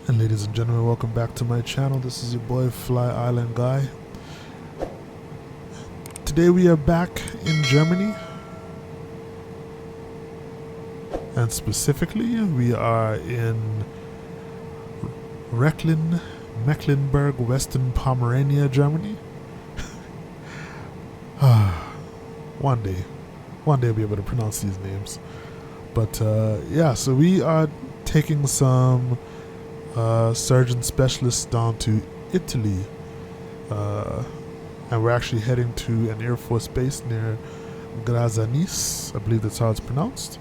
And ladies and gentlemen, welcome back to my channel. This is your boy Fly Island Guy. Today we are back in Germany, and specifically we are in Mecklenburg, Western Pomerania, Germany. One day I'll be able to pronounce these names. But yeah, so we are taking some surgeon specialists down to Italy, and we're actually heading to an Air Force base near Grazzanise. I believe that's how it's pronounced.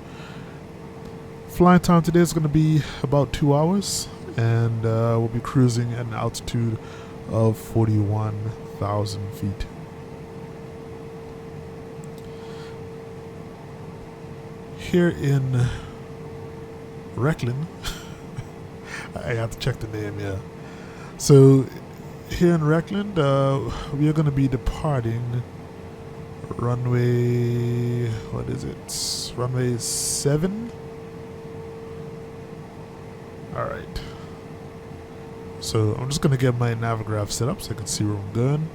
Flying time today is going to be about 2 hours, and we'll be cruising at an altitude of 41,000 feet. Here in Recklin, I have to check the name, yeah. So here in Reckland, we are going to be departing runway, what is it? Runway 7? Alright. So I'm just going to get my Navigraph set up so I can see where I'm going.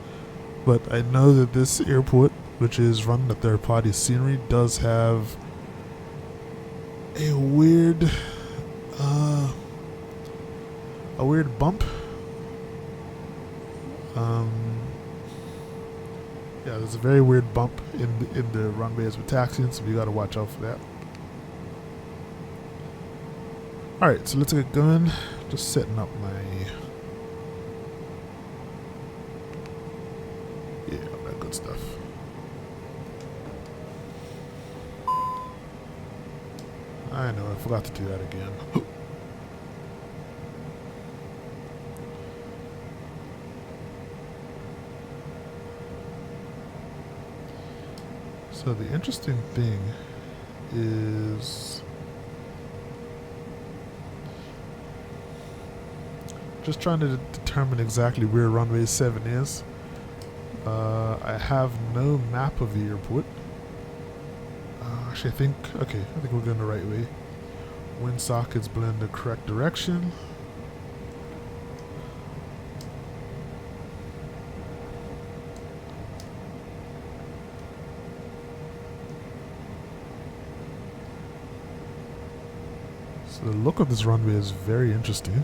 But I know that this airport, which is running a third-party scenery, does have a weird bump. Yeah, there's a very weird bump in the runway as we're taxiing, so we gotta watch out for that. Alright, so let's get going. Just setting up my all that good stuff. I know, I forgot to do that again. So the interesting thing is just trying to determine exactly where runway 7 is. I have no map of the airport. Actually, I think we're going the right way. Wind sockets blend the correct direction. So the look of this runway is very interesting.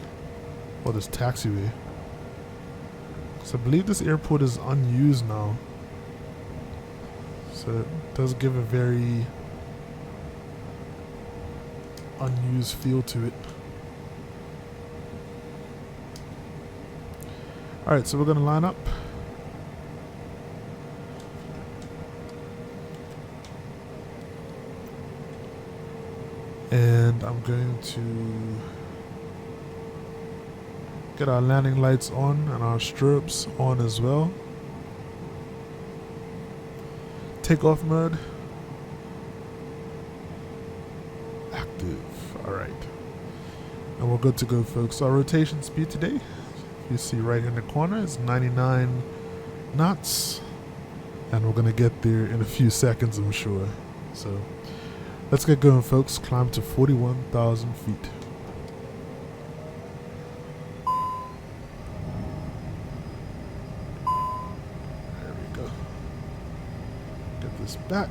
Or this taxiway. So I believe this airport is unused now. So it does give a very unused feel to it. Alright, so we're going to line up. And I'm going to get our landing lights on and our stirrups on as well. Takeoff mode. Active. Alright. And we're good to go, folks. Our rotation speed today, you see right in the corner, is 99 knots. And we're going to get there in a few seconds, I'm sure. So let's get going, folks. Climb to 41,000 feet. There we go. Get this back.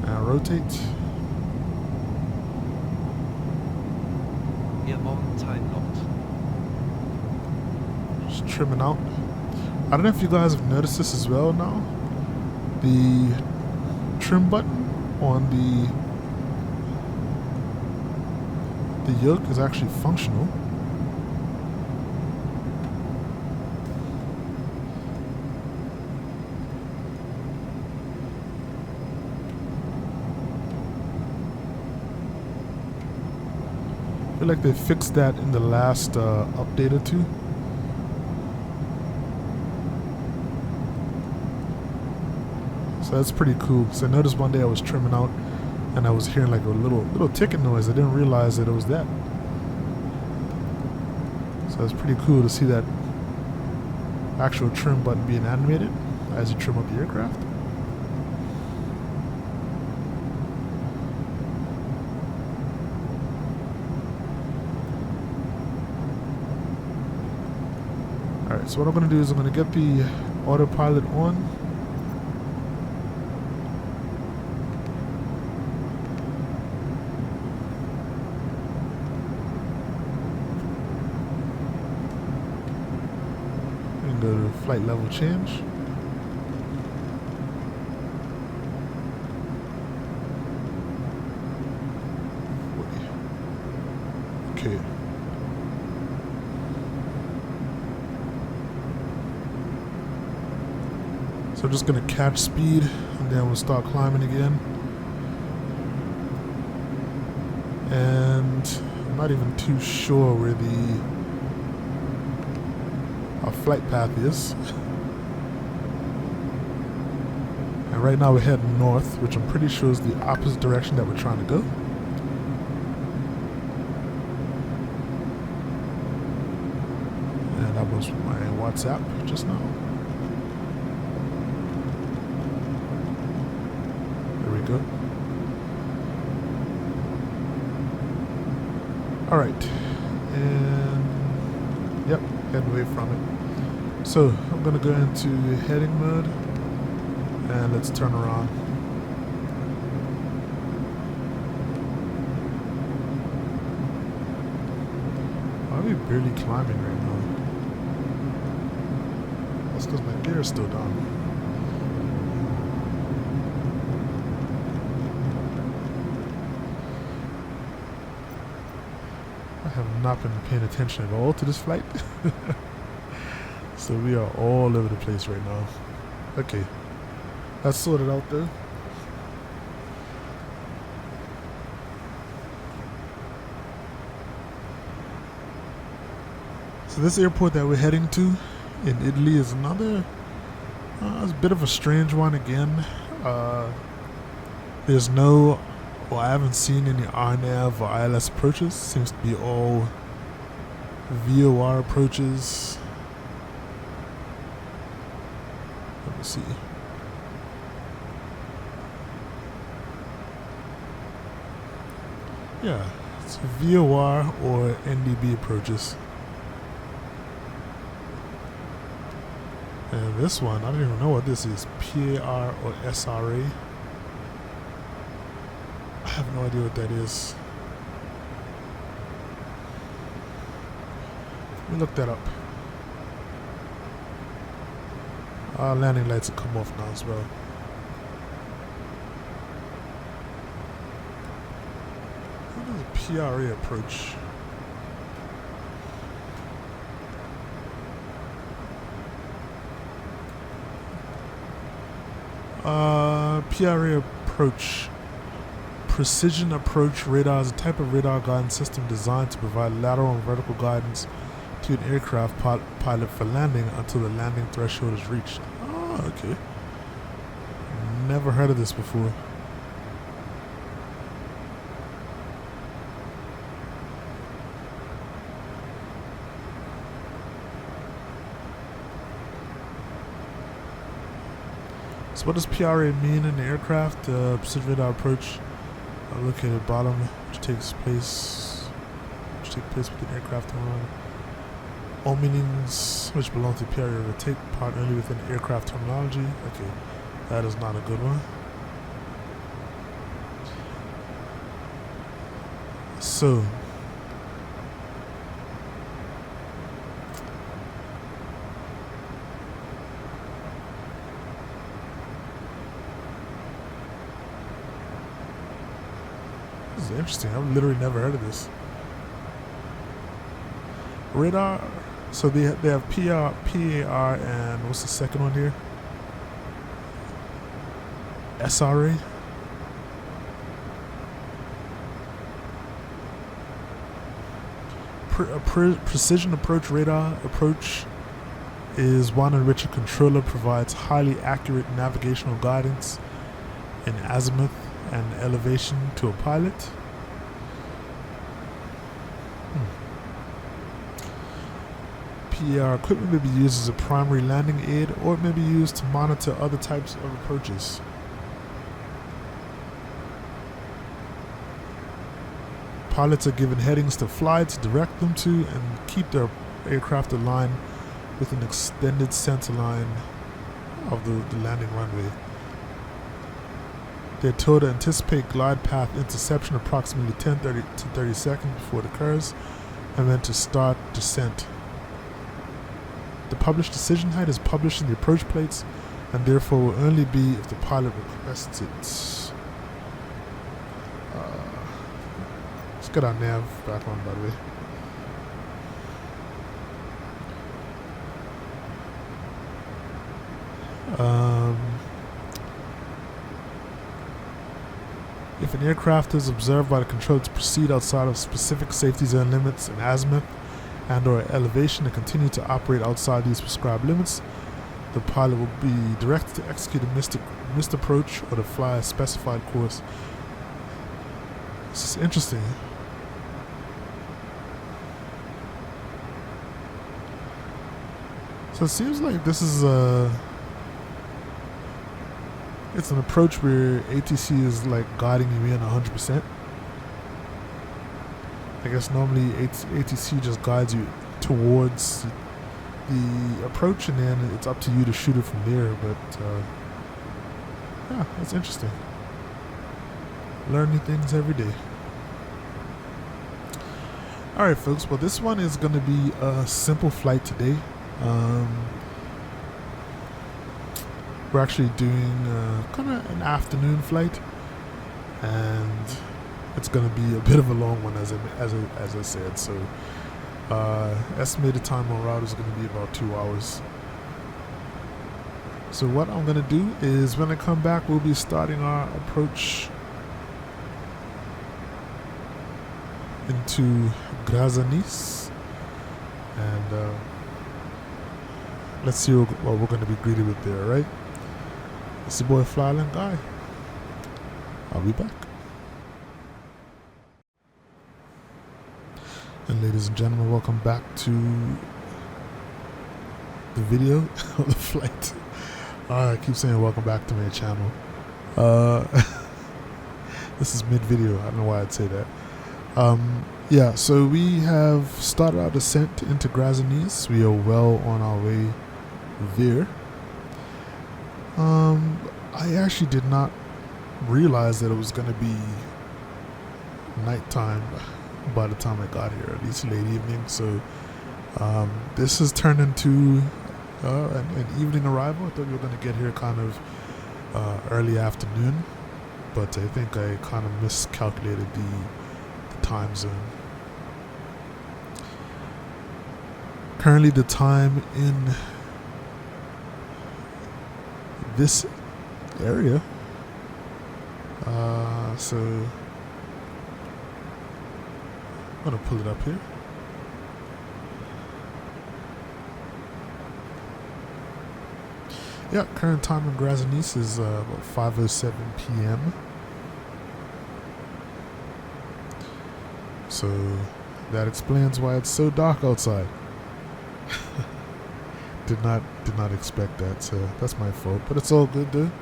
Now rotate. Time locked. Just trimming out. I don't know if you guys have noticed this as well now. The trim button on the yoke is actually functional. I feel like they fixed that in the last update or two. So that's pretty cool. So I noticed one day I was trimming out and I was hearing like a little ticking noise. I didn't realize that it was that. So it's pretty cool to see that actual trim button being animated as you trim up the aircraft. Alright, so what I'm going to do is I'm going to get the autopilot on. And go to flight level change. Okay. So I'm just going to catch speed and then we'll start climbing again. And I'm not even too sure where our flight path is. And right now we're heading north, which I'm pretty sure is the opposite direction that we're trying to go. And that was my WhatsApp just now. Go. All right, and yep, head away from it. So I'm gonna go into heading mode, and let's turn around. Why are we barely climbing right now? That's because my gear is still down. I have not been paying attention at all to this flight. So we are all over the place right now. Okay, that's sorted out though. So this airport that we're heading to in Italy is another, it's a bit of a strange one again. There's no, well, I haven't seen any RNAV or ILS approaches. Seems to be all VOR approaches. Let me see. Yeah, it's VOR or NDB approaches. And this one, I don't even know what this is. PAR or SRA. I have no idea what that is. Let me look that up. Our landing lights will come off now as well. What is a PRA approach? PRA approach. Precision approach radar is a type of radar guidance system designed to provide lateral and vertical guidance to an aircraft pilot for landing until the landing threshold is reached. Oh, okay. Never heard of this before. So what does PRA mean in the aircraft? Precision radar approach located at the bottom, which takes place within aircraft terminology. All meanings which belong to PRA will take part only within aircraft terminology. Okay, that is not a good one. So this is interesting. I've literally never heard of this. Radar. So they have PAR, and what's the second one here? SRA. Precision approach radar approach is one in which a controller provides highly accurate navigational guidance in azimuth and elevation to a pilot. PAR equipment may be used as a primary landing aid, or it may be used to monitor other types of approaches. Pilots are given headings to fly to direct them to and keep their aircraft aligned with an extended center line of the landing runway. They're told to anticipate glide path interception approximately 10-30 to 30 seconds before it occurs, and then to start descent. The published decision height is published in the approach plates, and therefore will only be if the pilot requests it. Let's get our nav back on, by the way. If an aircraft is observed by the controller to proceed outside of specific safety zone limits in azimuth and or elevation and continue to operate outside these prescribed limits, the pilot will be directed to execute a missed approach or to fly a specified course. This is interesting. So it seems like this is it's an approach where ATC is like guiding you in 100%. I guess normally ATC just guides you towards the approach, and then it's up to you to shoot it from there. But yeah, that's interesting. Learn new things every day. Alright folks, well this one is going to be a simple flight today. We're actually doing kind of an afternoon flight, and it's going to be a bit of a long one, as I said. So estimated time on route is going to be about 2 hours. So what I'm going to do is, when I come back, we'll be starting our approach into Grazzanise, and let's see what we're going to be greeted with there, right? It's your boy Flyland Guy. I'll be back. And ladies and gentlemen, welcome back to the video of the flight. I keep saying welcome back to my channel. This is mid-video. I don't know why I'd say that. Yeah, so we have started our descent into Grazzanise. We are well on our way there. I actually did not realize that it was going to be nighttime by the time I got here, at least late evening. So this has turned into an evening arrival. I thought we were going to get here kind of early afternoon, but I think I kind of miscalculated the time zone. Currently the time in this area, so I'm going to pull it up here. Yeah, current time in Grazzanise is about 5:07 p.m. So that explains why it's so dark outside. Did not expect that, so that's my fault. But it's all good, dude.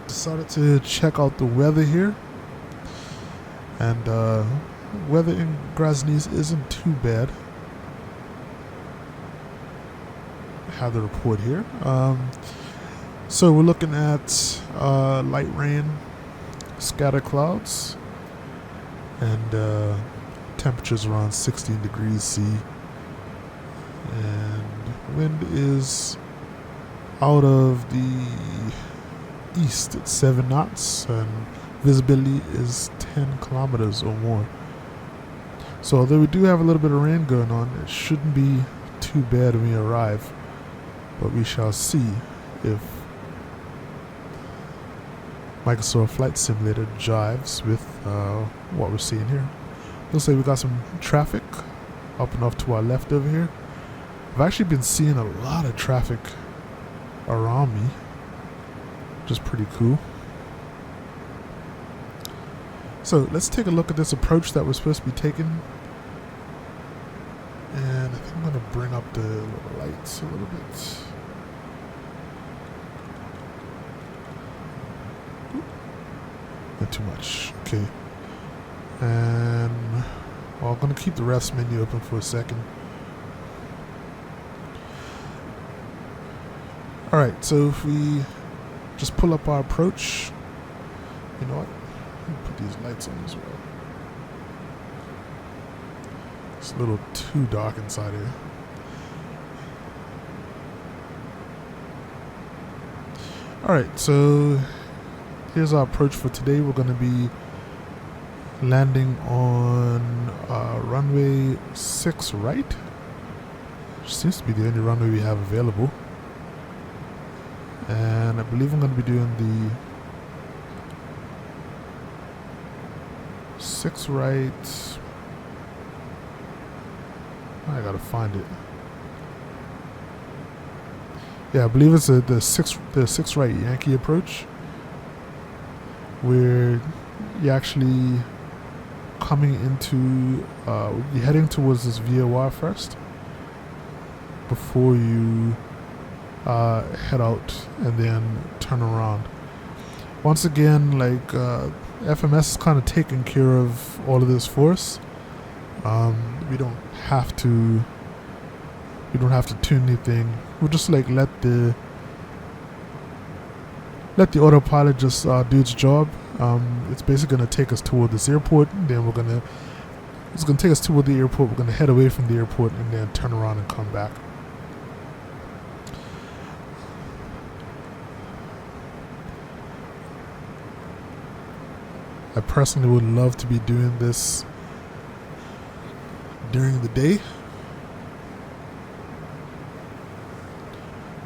Decided to check out the weather here, and weather in Grazzanise isn't too bad. Have the report here. So we're looking at light rain, scatter clouds, and temperatures around 16 degrees C. And wind is out of the east at 7 knots, and visibility is 10 kilometers or more. So although we do have a little bit of rain going on, it shouldn't be too bad when we arrive. But we shall see if Microsoft Flight Simulator jives with what we're seeing here. Looks like we got some traffic up and off to our left over here. I've actually been seeing a lot of traffic around me, which is pretty cool. So let's take a look at this approach that we're supposed to be taking. And I think I'm going to bring up the lights a little bit. Not too much. Okay. And well, I'm going to keep the refs menu open for a second. Alright, so if we just pull up our approach, you know what? Let me put these lights on as well. It's a little too dark inside here. Alright, so here's our approach for today. We're going to be landing on runway 6 right, which seems to be the only runway we have available. And I believe I'm going to be doing the 6 right. I gotta find it. Yeah, I believe it's the six right Yankee approach, where you're actually coming into you're heading towards this VOR first before you head out and then turn around. Once again, like FMS is kind of taking care of all of this for us. We don't have to tune anything. We'll just like let the autopilot just do its job. It's basically gonna take us toward this airport, and then it's gonna take us toward the airport. We're gonna head away from the airport and then turn around and come back. I personally would love to be doing this during the day,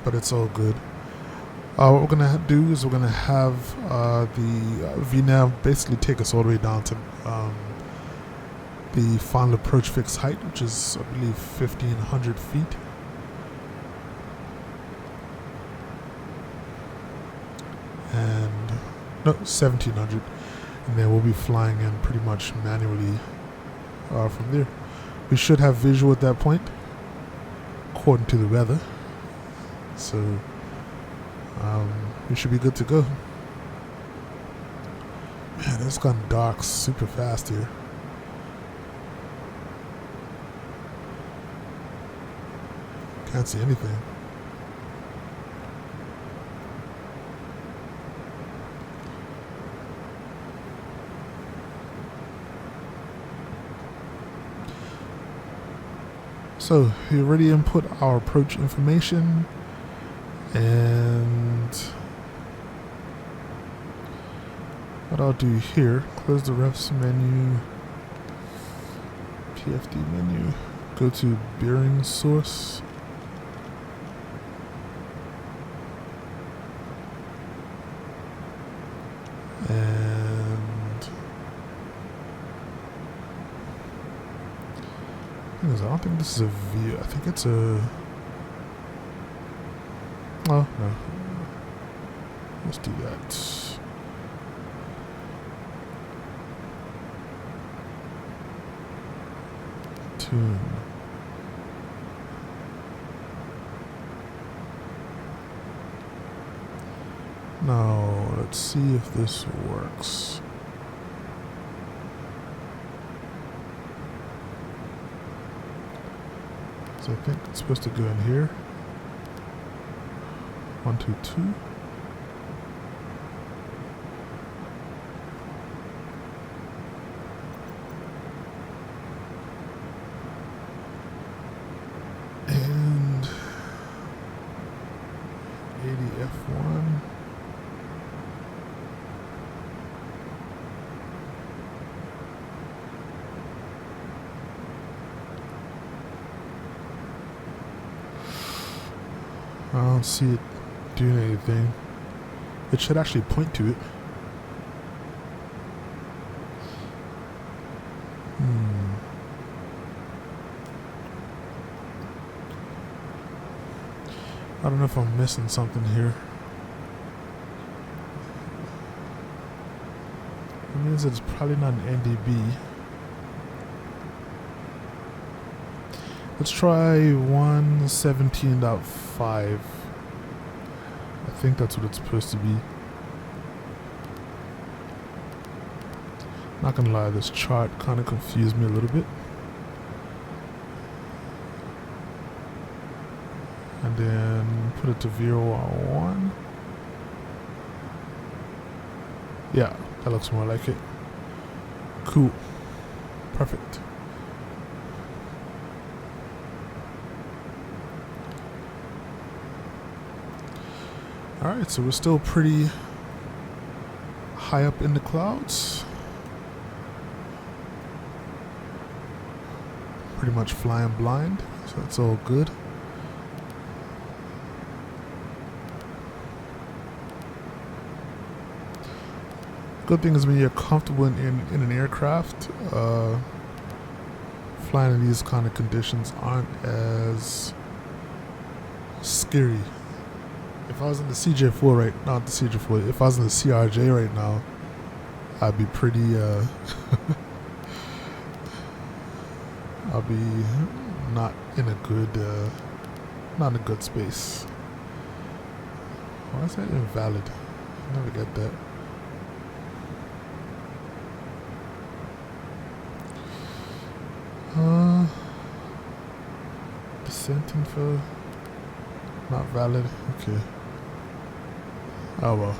but it's all good. What we're gonna do is we're gonna have the VNav basically take us all the way down to the final approach fixed height, which is I believe 1,500 feet. And no, 1,700, and then we'll be flying in pretty much manually from there. We should have visual at that point, according to the weather. So we should be good to go. Man, it's gone dark super fast here. Can't see anything. So we already input our approach information, and what I'll do here, close the refs menu, PFD menu, go to bearing source, and I don't think this is a V. I think it's a. Oh no. Let's do that. Tune. Now let's see if this works. I think it's supposed to go in here. 1, 2, 2. And 80 F1. I don't see it doing anything. It should actually point to it. I don't know if I'm missing something here. It means it's probably not an NDB. Let's try 117.5. I think that's what it's supposed to be. Not gonna lie, this chart kind of confused me a little bit. and then put it to VO1. Yeah, that looks more like it. Cool. Perfect. Alright, so we're still pretty high up in the clouds. Pretty much flying blind, so that's all good. Good thing is when you're comfortable in an aircraft, flying in these kind of conditions aren't as scary. If I was in the CJ4 right, not the CJ4, if I was in the CRJ right now, I'd be pretty, I'll be not in a good space. Why is that invalid? I never get that. Descent info not valid. Okay. Oh well.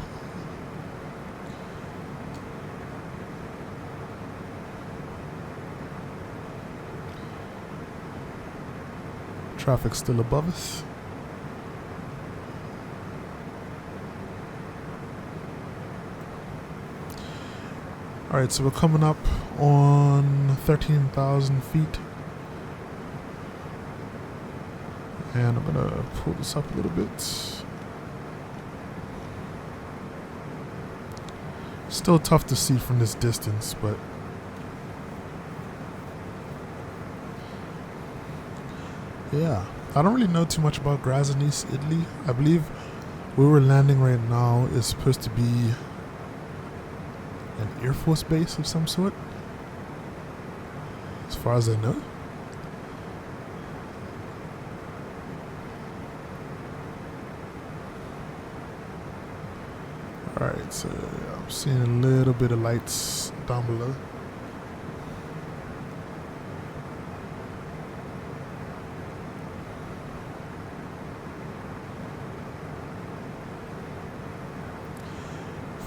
Traffic's still above us. Alright, so we're coming up on 13,000 feet. And I'm gonna pull this up a little bit. Still tough to see from this distance, but yeah, I don't really know too much about Grazzanise, Italy. I believe where we're landing right now is supposed to be an Air Force base of some sort, as far as I know. Alright, so I'm seeing a little bit of lights down below.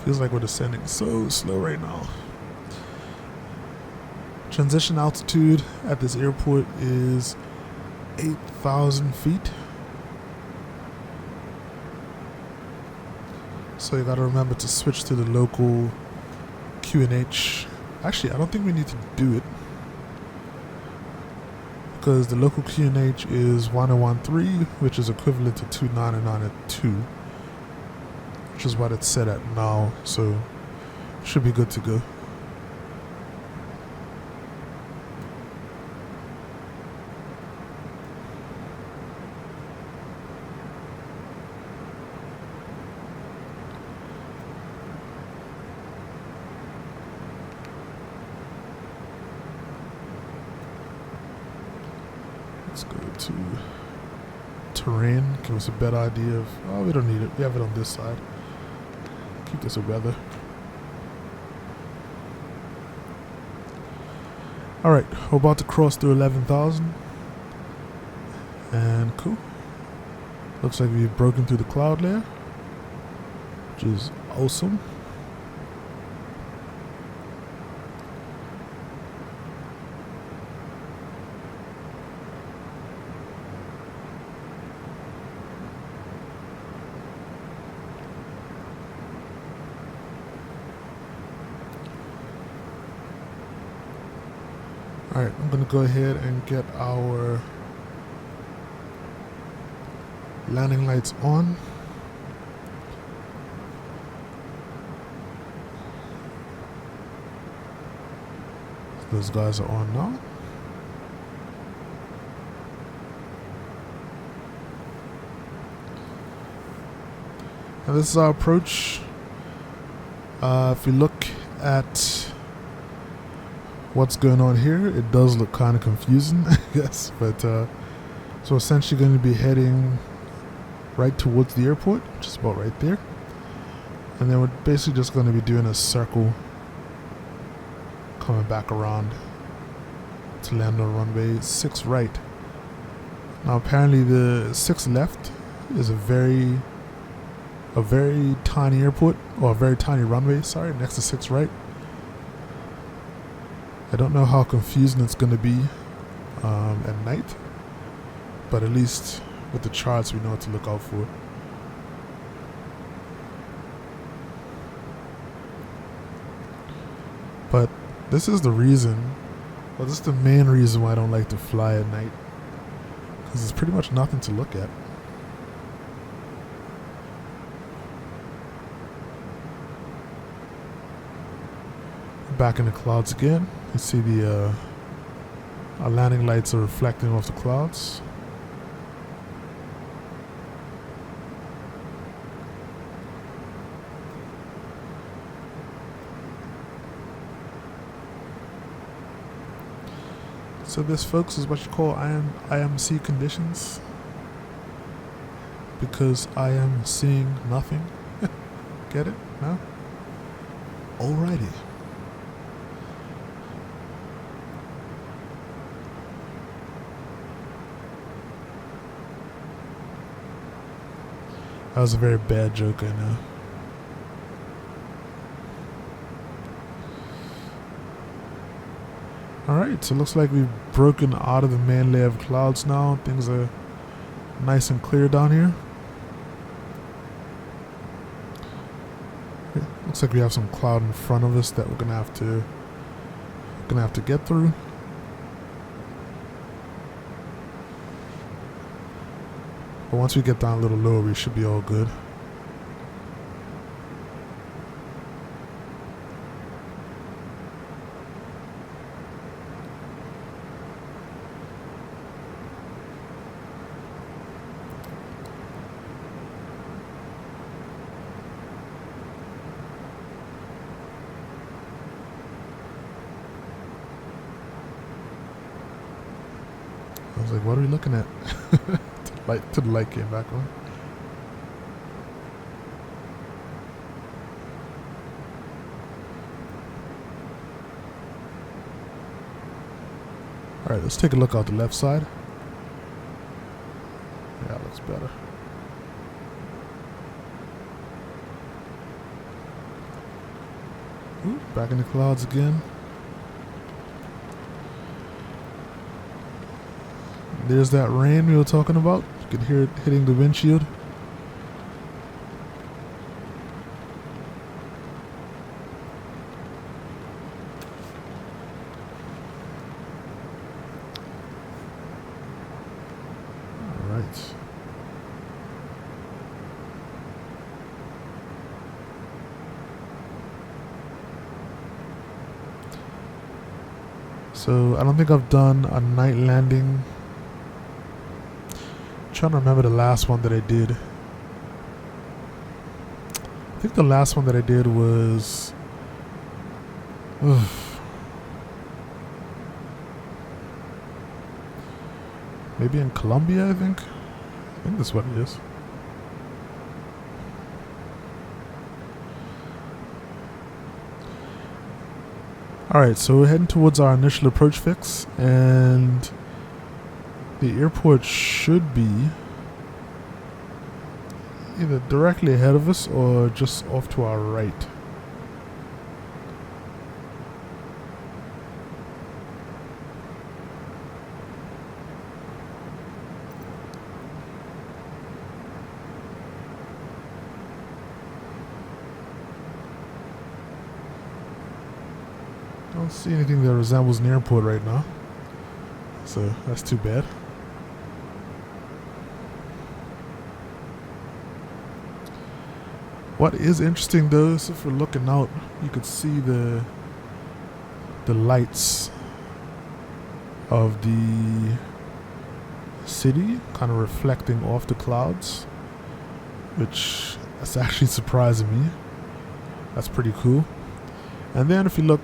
Feels like we're descending so slow right now. Transition altitude at this airport is 8,000 feet. So you gotta remember to switch to the local QNH. Actually, I don't think we need to do it, because the local QNH is 1013, which is equivalent to 299 at 2, which is what it's set at now, so should be good to go. Let's go to terrain, give us a better idea of, oh, we don't need it, we have it on this side. Keep this a weather. Alright, we're about to cross through 11,000. And cool. Looks like we've broken through the cloud layer, which is awesome. Alright, I'm going to go ahead and get our landing lights on. Those guys are on now. And this is our approach. If you look at what's going on here, it does look kind of confusing, I guess, but so essentially going to be heading right towards the airport, which is about right there, and then we're basically just going to be doing a circle coming back around to land on runway 6 right, Now apparently the 6 left is a very tiny airport, or a very tiny runway, sorry, next to 6 right. I don't know how confusing it's going to be at night, but at least with the charts we know what to look out for. But this is the reason, well, this is the main reason why I don't like to fly at night, because there's pretty much nothing to look at. Back in the clouds again. You see the our landing lights are reflecting off the clouds. So this, folks, is what you call IMC conditions, because I am seeing nothing. Get it? No? Alrighty. That was a very bad joke, I know. Alright, so it looks like we've broken out of the main layer of clouds now. Things are nice and clear down here. It looks like we have some cloud in front of us that we're gonna have to get through. But once we get down a little lower, we should be all good. I was like, what are we looking at? To the light came back on. Alright, let's take a look out the left side. Yeah, it looks better. Ooh, back in the clouds again. There's that rain we were talking about. You can hear it hitting the windshield. All right. So I don't think I've done a night landing. Trying to remember the last one that I did. I think the last one that I did was maybe in Colombia, I think that's what it is. Alright, so we're heading towards our initial approach fix, and the airport should be either directly ahead of us or just off to our right. Don't see anything that resembles an airport right now, so that's too bad. What is interesting though is if we're looking out, you could see the lights of the city kind of reflecting off the clouds, which is actually surprising me. That's pretty cool. And then if you look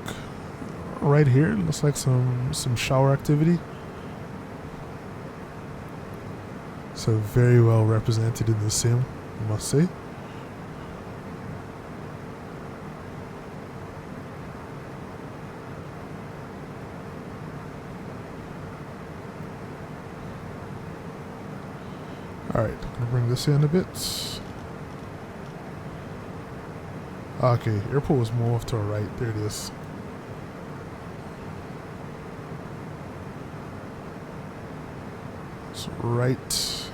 right here, it looks like some shower activity. So very well represented in the sim, I must say. Alright, I'm gonna bring this in a bit. Okay, airport was more off to our right. There it is. It's right.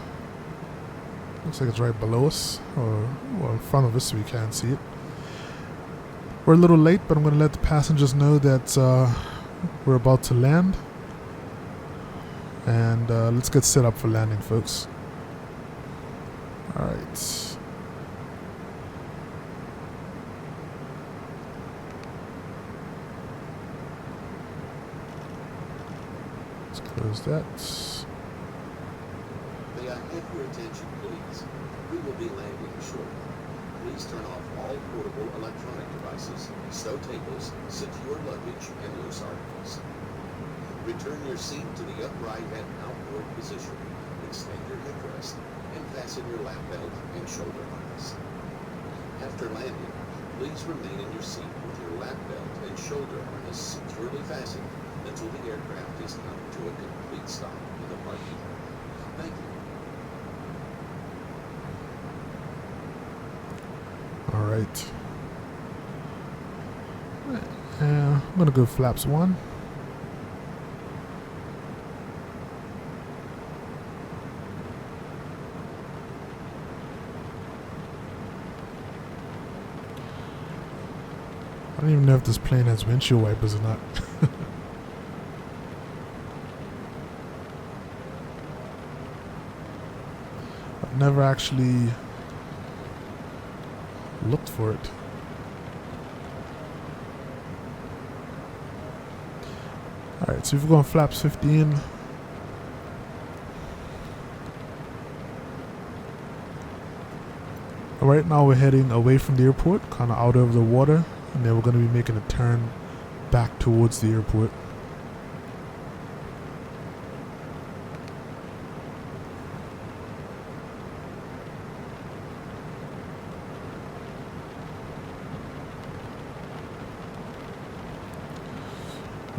Looks like it's right below us, or well, in front of us, so we can't see it. We're a little late, but I'm going to let the passengers know that we're about to land. And let's get set up for landing, folks. Alright. Let's close that. May I have your attention, please? We will be landing shortly. Please turn off all portable electronic devices, stow tables, secure luggage, and loose articles. Return your seat to the upright and outboard position. Extend your headrest and fasten your lap belt and shoulder harness. After landing, please remain in your seat with your lap belt and shoulder harness securely fastened until the aircraft is come to a complete stop in the parking lot. Thank you. Alright. I'm going to go flaps 1. I don't even know if this plane has windshield wipers or not. I've never actually looked for it. Alright, so if we're going flaps 15. Right now we're heading away from the airport, kind of out over the water, and then we're going to be making a turn back towards the airport.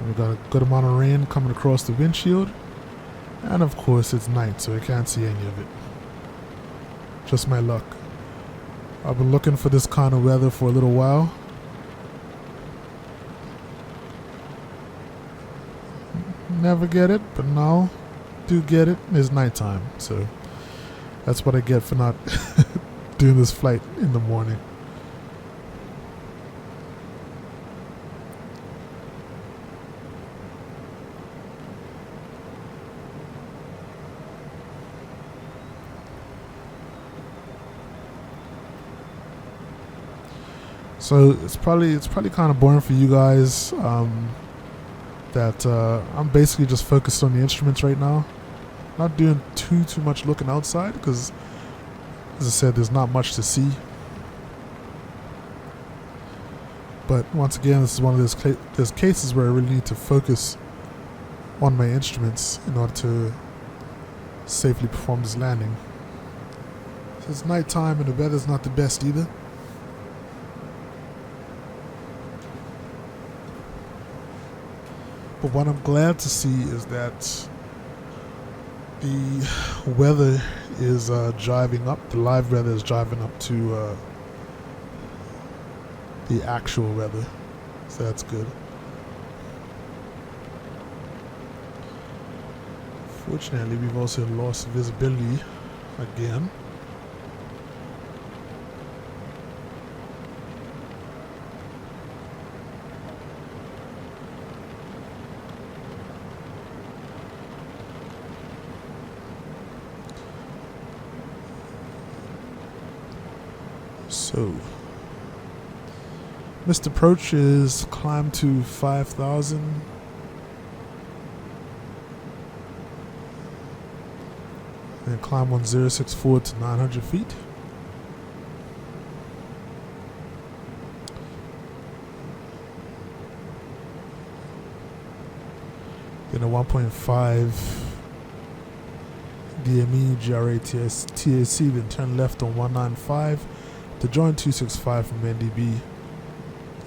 We've got a good amount of rain coming across the windshield, and of course it's night, so I can't see any of it. Just my luck. I've been looking for this kind of weather for a little while. Never get it, but now do get it. It's nighttime, so that's what I get for not doing this flight in the morning. So it's probably kind of boring for you guys that I'm basically just focused on the instruments right now. Not doing too much looking outside because, as I said, there's not much to see. But once again, this is one of those cases where I really need to focus on my instruments in order to safely perform this landing. So it's nighttime and the weather's not the best either. But what I'm glad to see is that the weather is driving up. The live weather is driving up to the actual weather. So that's good. Fortunately, we've also lost visibility again. So, Mr. Approach is climbed to 5,000. And climb 1064 to 900 feet. Then a 1.5 DME GRA TAC, then turn left on 195 to join 265 from NDB,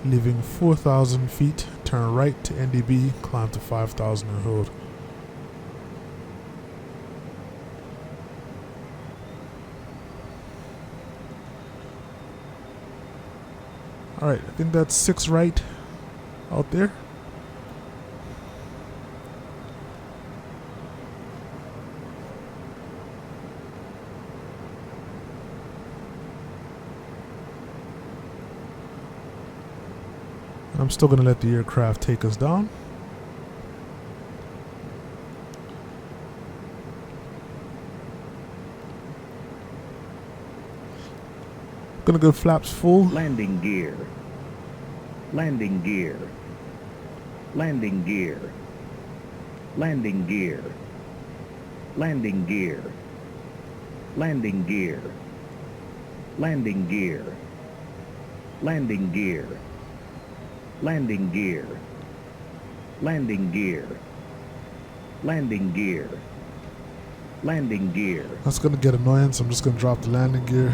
leaving 4,000 feet, turn right to NDB, climb to 5,000 and hold. Alright, I think that's 6 right out there. I'm still going to let the aircraft take us down. Gonna go flaps full. Landing gear. Landing gear. Landing gear. Landing gear. Landing gear. Landing gear. Landing gear. Landing gear. Landing gear. Landing gear. Landing gear. Landing gear. That's gonna get annoying, so I'm just gonna drop the landing gear.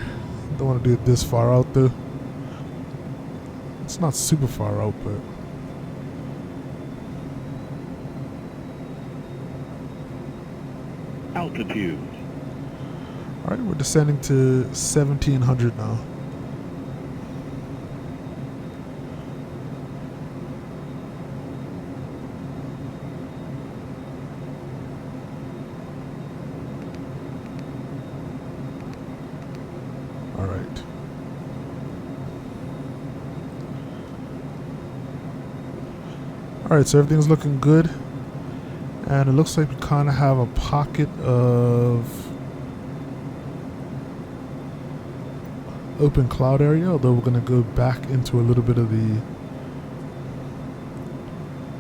Don't want to do it this far out though. It's not super far out, but Altitude. alright, we're descending to 1700 now. Alright. Alright, so everything's looking good. And it looks like we kind of have a pocket of open cloud area, although we're going to go back into a little bit of the,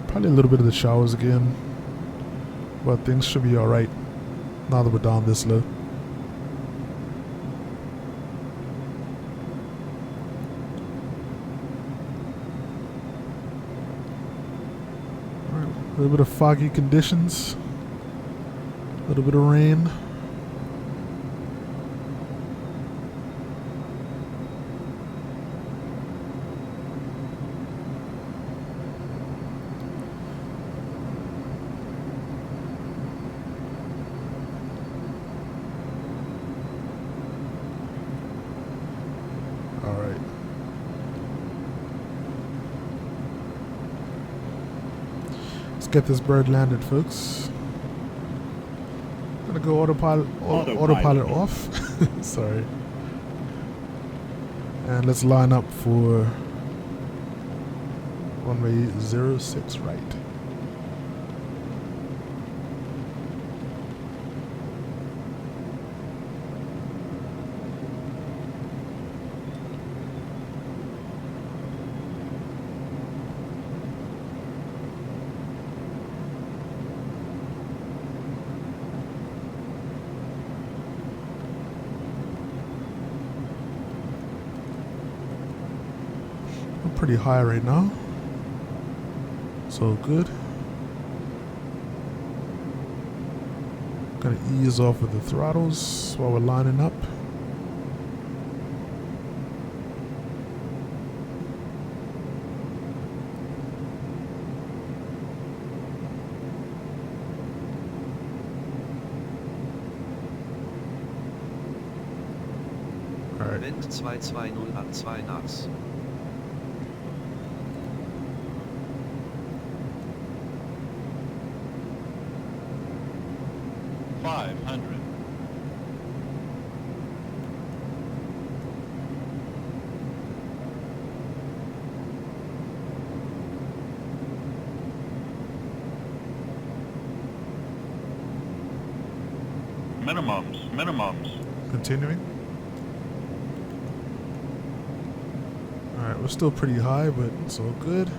probably a little bit of the showers again. But things should be alright now that we're down this low. A little bit of foggy conditions, a little bit of rain. All right. Get this bird landed, folks. Gonna go autopilot off. Sorry. And let's line up for runway 06 right. Pretty high right now, so good. Gonna ease off with the throttles while we're lining up. All right. Wind 220 at 2 knots. Minimums. Continuing. Alright, we're still pretty high, but it's all good.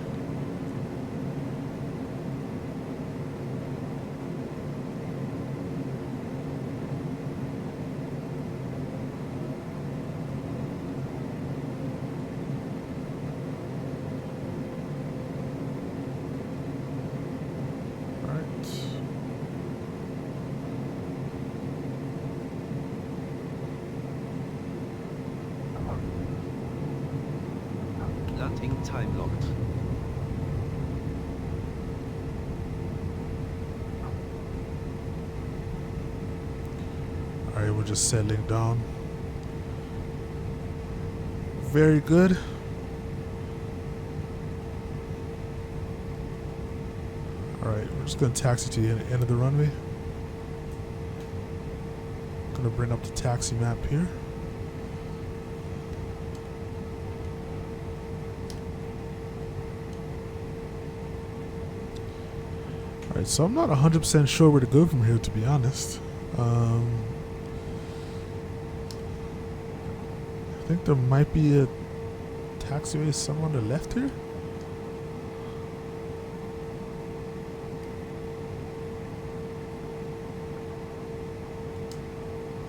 Landing time locked. Alright, we're just settling down. Very good. Alright, we're just going to taxi to the end of the runway. Going to bring up the taxi map here. Alright, so I'm not 100% sure where to go from here, to be honest. I think there might be a taxiway somewhere on the left here.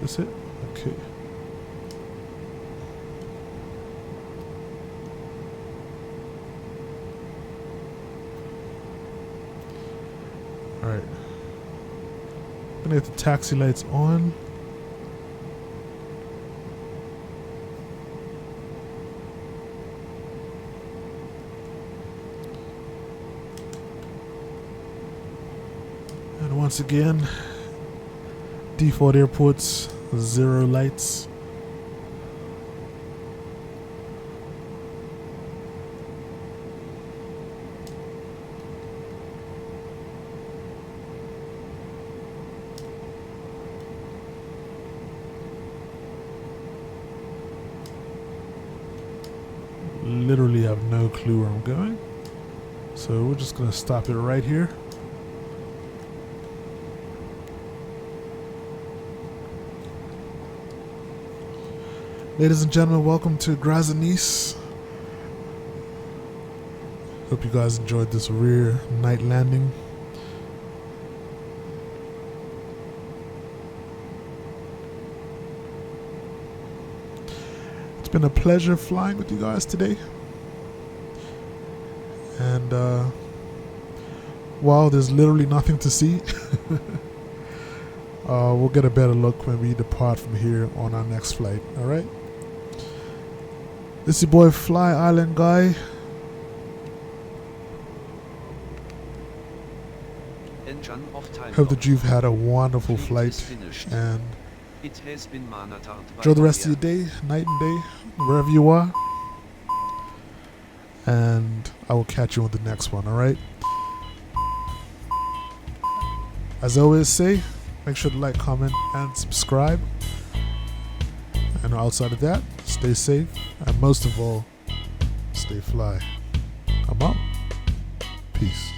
Is it? Okay. Alright. Gonna get the taxi lights on. And once again, default airports, 0 lights. Literally have no clue where I'm going. So we're just gonna stop it right here. Ladies and gentlemen, welcome to Grazzanise. Hope you guys enjoyed this rear night landing. It's been a pleasure flying with you guys today. And while there's literally nothing to see, we'll get a better look when we depart from here on our next flight. Alright? This is your boy Fly Island Guy. Engine off time Hope lock. that you've had a wonderful Flight is flight finished. and It has been monitored by enjoy the rest of Maya. your day, night and day, wherever you are. And I will catch you on the next one, alright? As I always say, make sure to like, comment, and subscribe. And outside of that, stay safe, and most of all, stay fly. I'm out. Peace.